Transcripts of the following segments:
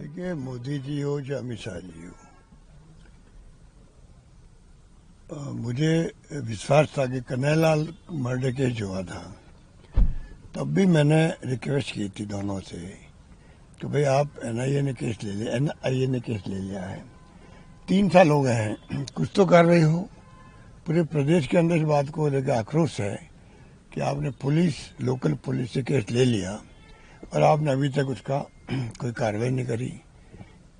देखिए, मोदी जी हो या अमित शाह जी हो, मुझे विश्वास था कि कन्हैयालाल मर्डर केस जो हुआ था तब भी मैंने रिक्वेस्ट की थी दोनों से कि भाई आप एनआईए ने केस ले लिया, एनआईए ने केस ले लिया है, 3 साल हो गए हैं, कुछ तो कार्रवाई हो। पूरे प्रदेश के अंदर इस बात को लेकर आक्रोश है कि आपने लोकल पुलिस से केस ले लिया और आपने अभी तक उसका कोई कार्रवाई नहीं करी,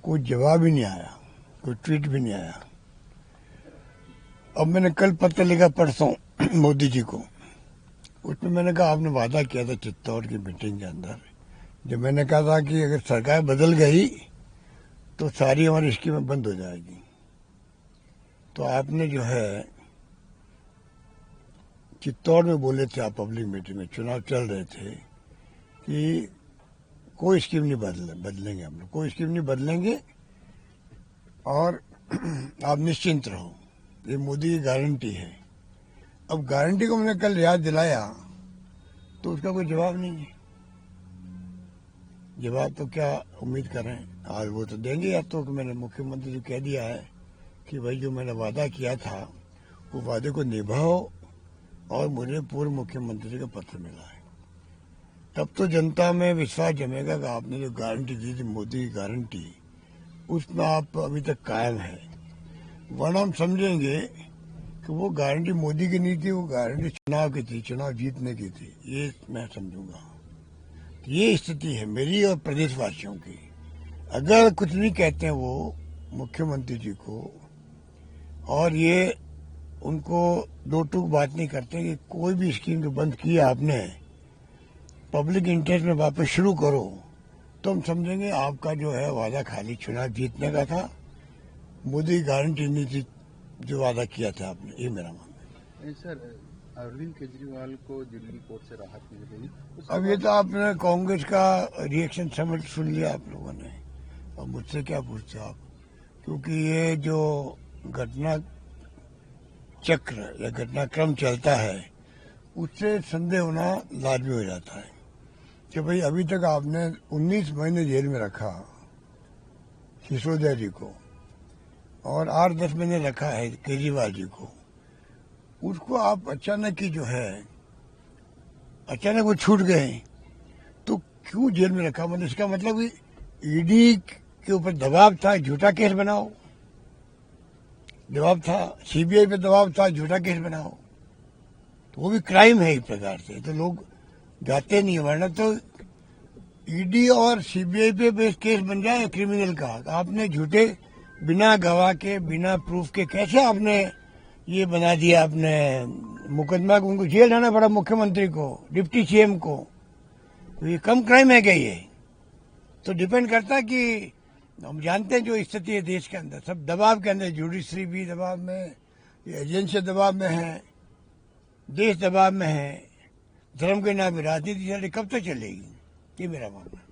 कोई जवाब ही नहीं आया, कोई ट्वीट भी नहीं आया। अब मैंने कल पत्र लिखा परसों मोदी जी को, उसमें मैंने कहा आपने वादा किया था चित्तौड़ की मीटिंग के अंदर, जब मैंने कहा था कि अगर सरकार बदल गई तो सारी हमारी स्कीमें बंद हो जाएगी, तो आपने जो है चित्तौड़ में बोले थे आप पब्लिक मीटिंग में, चुनाव चल रहे थे, कि कोई स्कीम नहीं बदलेंगे, हम लोग कोई स्कीम नहीं बदलेंगे और आप निश्चिंत रहो, ये मोदी की गारंटी है। अब गारंटी को मैंने कल याद दिलाया तो उसका कोई जवाब नहीं है। जवाब तो क्या उम्मीद करें, आज वो तो देंगे या तो कि मैंने मुख्यमंत्री को कह दिया है कि भाई जो मैंने वादा किया था वो वादे को निभाओ, और मुझे पूर्व मुख्यमंत्री का पत्र मिला है, तब तो जनता में विश्वास जमेगा कि आपने जो गारंटी दी थी मोदी की गारंटी, उसमें आप अभी तक कायम है। वरना हम समझेंगे कि वो गारंटी मोदी की नहीं थी, वो गारंटी चुनाव की थी, चुनाव जीतने की थी, ये मैं समझूंगा। ये स्थिति है मेरी और प्रदेशवासियों की। अगर कुछ नहीं कहते हैं वो मुख्यमंत्री जी को, और ये उनको दो टूक बात नहीं करते कि कोई भी स्कीम जो बंद की आपने पब्लिक इंटरेस्ट में वापस शुरू करो, तो हम समझेंगे आपका जो है वादा खाली चुनाव जीतने का था, मोदी की गारंटी नहीं थी जो वादा किया था आपने, ये मेरा मानना है। सर, अरविंद केजरीवाल को दिल्ली कोर्ट से राहत मिल गई। अब ये तो आपने कांग्रेस का रिएक्शन समझ सुन लिया आप लोगों ने, और मुझसे क्या पूछते आप, क्योंकि ये जो घटना चक्र या घटनाक्रम चलता है उससे संदेह होना लाजमी हो जाता है कि भाई अभी तक आपने 19 महीने जेल में रखा सिसोदिया जी को, और 8-10 महीने रखा है केजरीवाल जी को, उसको आप अचानक ही जो है अचानक वो छूट गए, तो क्यों जेल में रखा? मतलब इसका मतलब कि ईडी के ऊपर दबाव था, झूठा केस बनाओ, दबाव था, सीबीआई पे दबाव था, झूठा केस बनाओ, तो वो भी क्राइम है एक प्रकार से, तो लोग जाते नहीं। वरना तो ईडी और सीबीआई पे बेस केस बन जाए क्रिमिनल का, आपने झूठे बिना गवाह के बिना प्रूफ के कैसे आपने ये बना दिया, आपने मुकदमा को, उनको जेल जाना पड़ा मुख्यमंत्री को, डिप्टी सीएम को, तो ये कम क्राइम है क्या? ये तो डिपेंड करता है कि हम जानते हैं जो स्थिति है देश के अंदर, सब दबाव के अंदर, जुडिशरी भी दबाव में, एजेंसी दबाव में है, देश दबाव में है, धर्म के नाम पे राजनीति चल रही, कब तक चलेगी? ये मेरा मानना है।